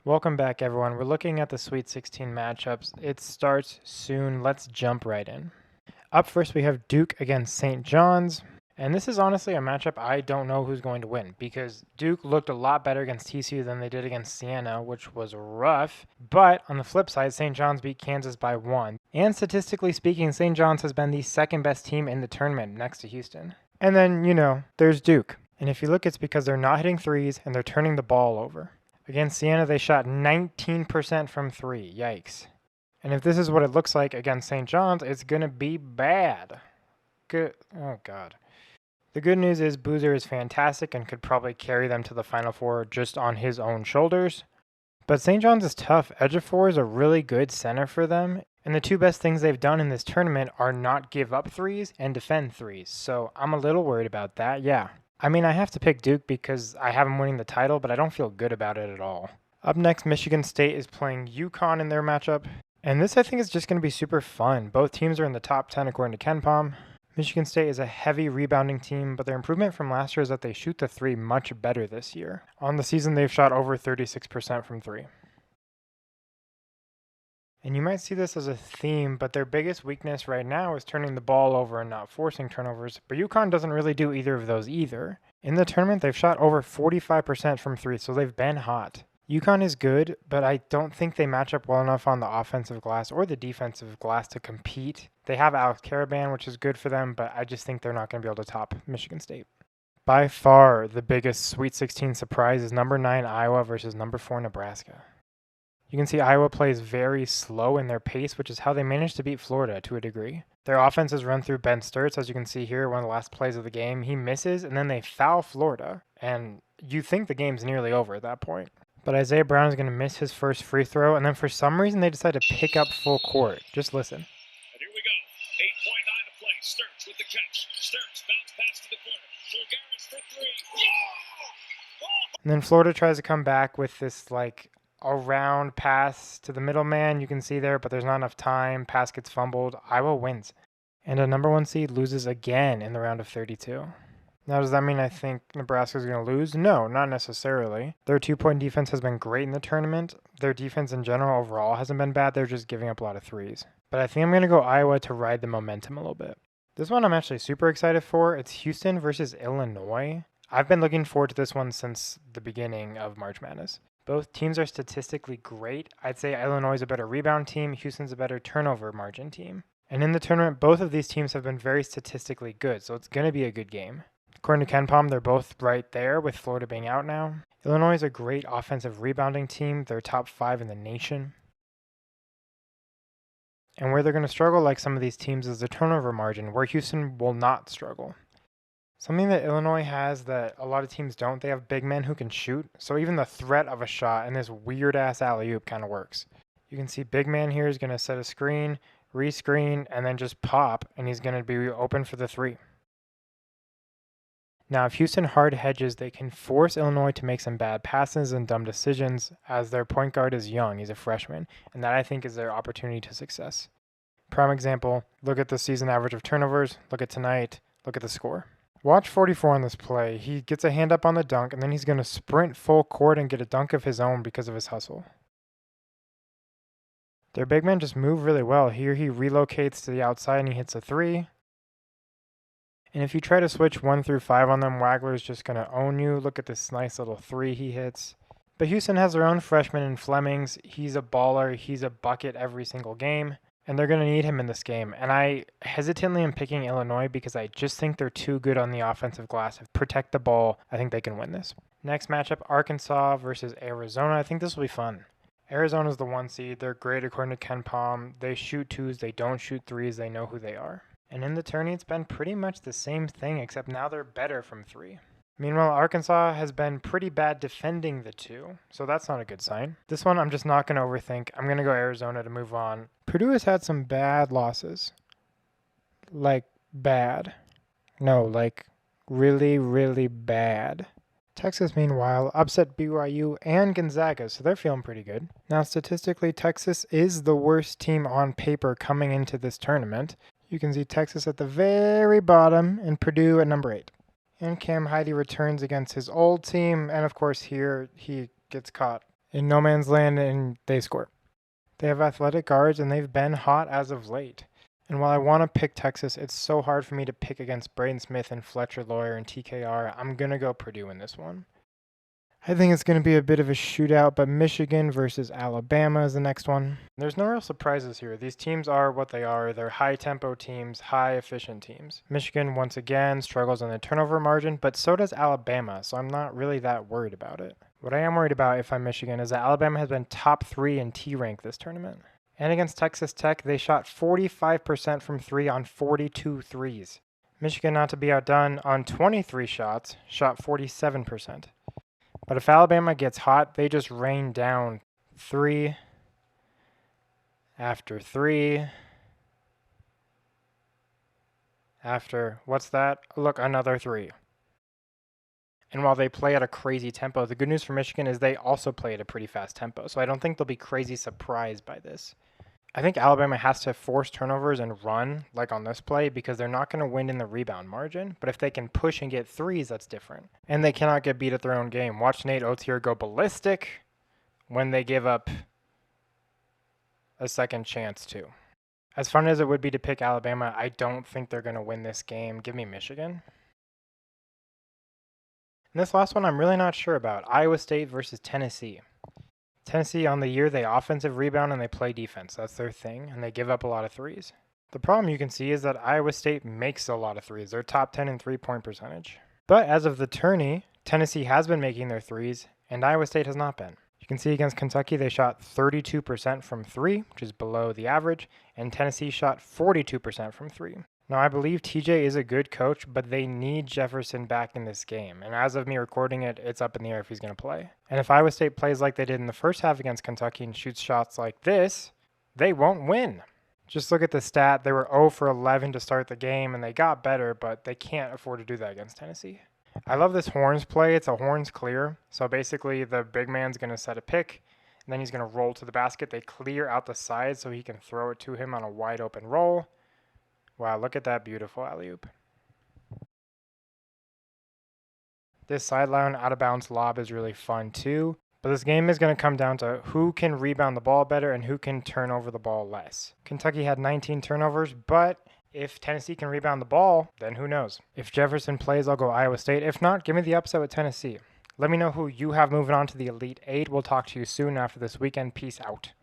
Welcome back, everyone. We're looking at the Sweet 16 matchups. It starts soon. Let's jump right in. Up first, we have Duke against St. John's. And this is honestly a matchup I don't know who's going to win because Duke looked a lot better against TCU than they did against Siena, which was rough. But on the flip side, St. John's beat Kansas by 1. And statistically speaking, St. John's has been the second best team in the tournament next to Houston. And then, there's Duke. And if you look, it's because they're not hitting threes and they're turning the ball over. Against Siena, they shot 19% from 3. Yikes. And if this is what it looks like against St. John's, it's going to be bad. Good. Oh, God. The good news is Boozer is fantastic and could probably carry them to the Final Four just on his own shoulders. But St. John's is tough. Ejiofor is a really good center for them. And the two best things they've done in this tournament are not give up threes and defend threes. So I'm a little worried about that, yeah. I mean, I have to pick Duke because I have them winning the title, but I don't feel good about it at all. Up next, Michigan State is playing UConn in their matchup. And this, I think, is just going to be super fun. Both teams are in the top 10 according to KenPom. Michigan State is a heavy rebounding team, but their improvement from last year is that they shoot the three much better this year. On the season, they've shot over 36% from three. And you might see this as a theme, but their biggest weakness right now is turning the ball over and not forcing turnovers. But UConn doesn't really do either of those either. In the tournament, they've shot over 45% from three, so they've been hot. UConn is good, but I don't think they match up well enough on the offensive glass or the defensive glass to compete. They have Alex Karaban, which is good for them, but I just think they're not going to be able to top Michigan State. By far, the biggest Sweet 16 surprise is number 9 Iowa versus number 4 Nebraska. You can see Iowa plays very slow in their pace, which is how they managed to beat Florida to a degree. Their offense is run through Ben Sturts, as you can see here, one of the last plays of the game. He misses, and then they foul Florida, and you think the game's nearly over at that point. But Isaiah Brown is going to miss his first free throw, and then for some reason they decide to pick up full court. Just listen. And here we go. 8.9 to play. Sturts with the catch. Sturts bounce pass to the corner. Fulgaris for three. And then Florida tries to come back with this, around pass to the middleman, you can see there, but there's not enough time. Pass gets fumbled. Iowa wins. And a number 1 seed loses again in the round of 32. Now, does that mean I think Nebraska's going to lose? No, not necessarily. Their 2-point defense has been great in the tournament. Their defense in general overall hasn't been bad. They're just giving up a lot of threes. But I think I'm going to go Iowa to ride the momentum a little bit. This one I'm actually super excited for. It's Houston versus Illinois. I've been looking forward to this one since the beginning of March Madness. Both teams are statistically great. I'd say Illinois is a better rebound team. Houston's a better turnover margin team. And in the tournament, both of these teams have been very statistically good, so it's going to be a good game. According to KenPom, they're both right there, with Florida being out now. Illinois is a great offensive rebounding team. They're top 5 in the nation. And where they're going to struggle, like some of these teams, is the turnover margin, where Houston will not struggle. Something that Illinois has that a lot of teams don't, they have big men who can shoot. So even the threat of a shot and this weird-ass alley-oop kind of works. You can see big man here is going to set a screen, rescreen, and then just pop, and he's going to be open for the three. Now, if Houston hard hedges, they can force Illinois to make some bad passes and dumb decisions, as their point guard is young. He's a freshman, and that I think is their opportunity to success. Prime example, look at the season average of turnovers, look at tonight, look at the score. Watch 44 on this play. He gets a hand up on the dunk, and then he's going to sprint full court and get a dunk of his own because of his hustle. Their big men just move really well. Here he relocates to the outside and he hits a three. And if you try to switch 1 through 5 on them, Wagler's just going to own you. Look at this nice little three he hits. But Houston has their own freshman in Flemings. He's a baller. He's a bucket every single game. And they're going to need him in this game. And I hesitantly am picking Illinois because I just think they're too good on the offensive glass. If protect the ball, I think they can win this. Next matchup, Arkansas versus Arizona. I think this will be fun. Arizona's the 1 seed. They're great according to KenPom. They shoot twos. They don't shoot threes. They know who they are. And in the tourney, it's been pretty much the same thing, except now they're better from 3. Meanwhile, Arkansas has been pretty bad defending the 2, so that's not a good sign. This one I'm just not going to overthink. I'm going to go Arizona to move on. Purdue has had some bad losses. Bad. No, really, really bad. Texas, meanwhile, upset BYU and Gonzaga, so they're feeling pretty good. Now, statistically, Texas is the worst team on paper coming into this tournament. You can see Texas at the very bottom and Purdue at number 8. And Cam Heide returns against his old team, and of course here he gets caught in no man's land, and they score. They have athletic guards, and they've been hot as of late. And while I want to pick Texas, it's so hard for me to pick against Braden Smith and Fletcher Lawyer and TKR. I'm going to go Purdue in this one. I think it's going to be a bit of a shootout, but Michigan versus Alabama is the next one. There's no real surprises here. These teams are what they are. They're high-tempo teams, high-efficient teams. Michigan, once again, struggles on the turnover margin, but so does Alabama, so I'm not really that worried about it. What I am worried about if I'm Michigan is that Alabama has been top 3 in T-rank this tournament. And against Texas Tech, they shot 45% from 3 on 42 threes. Michigan, not to be outdone, on 23 shots, shot 47%. But if Alabama gets hot, they just rain down 3 after 3 after, what's that? Look, another 3. And while they play at a crazy tempo, the good news for Michigan is they also play at a pretty fast tempo. So I don't think they'll be crazy surprised by this. I think Alabama has to force turnovers and run, like on this play, because they're not going to win in the rebound margin. But if they can push and get threes, that's different. And they cannot get beat at their own game. Watch Nate Oates here go ballistic when they give up a second chance, too. As fun as it would be to pick Alabama, I don't think they're going to win this game. Give me Michigan. And this last one I'm really not sure about. Iowa State versus Tennessee. Tennessee, on the year, they offensive rebound and they play defense. That's their thing, and they give up a lot of threes. The problem you can see is that Iowa State makes a lot of threes. They're top 10 in three-point percentage. But as of the tourney, Tennessee has been making their threes, and Iowa State has not been. You can see against Kentucky, they shot 32% from 3, which is below the average, and Tennessee shot 42% from 3. Now, I believe TJ is a good coach, but they need Jefferson back in this game. And as of me recording it, it's up in the air if he's going to play. And if Iowa State plays like they did in the first half against Kentucky and shoots shots like this, they won't win. Just look at the stat. They were 0 for 11 to start the game, and they got better, but they can't afford to do that against Tennessee. I love this horns play. It's a horns clear. So basically, the big man's going to set a pick, and then he's going to roll to the basket. They clear out the side so he can throw it to him on a wide open roll. Wow, look at that beautiful alley-oop. This sideline out-of-bounds lob is really fun too, but this game is going to come down to who can rebound the ball better and who can turn over the ball less. Kentucky had 19 turnovers, but if Tennessee can rebound the ball, then who knows? If Jefferson plays, I'll go Iowa State. If not, give me the upset with Tennessee. Let me know who you have moving on to the Elite Eight. We'll talk to you soon after this weekend. Peace out.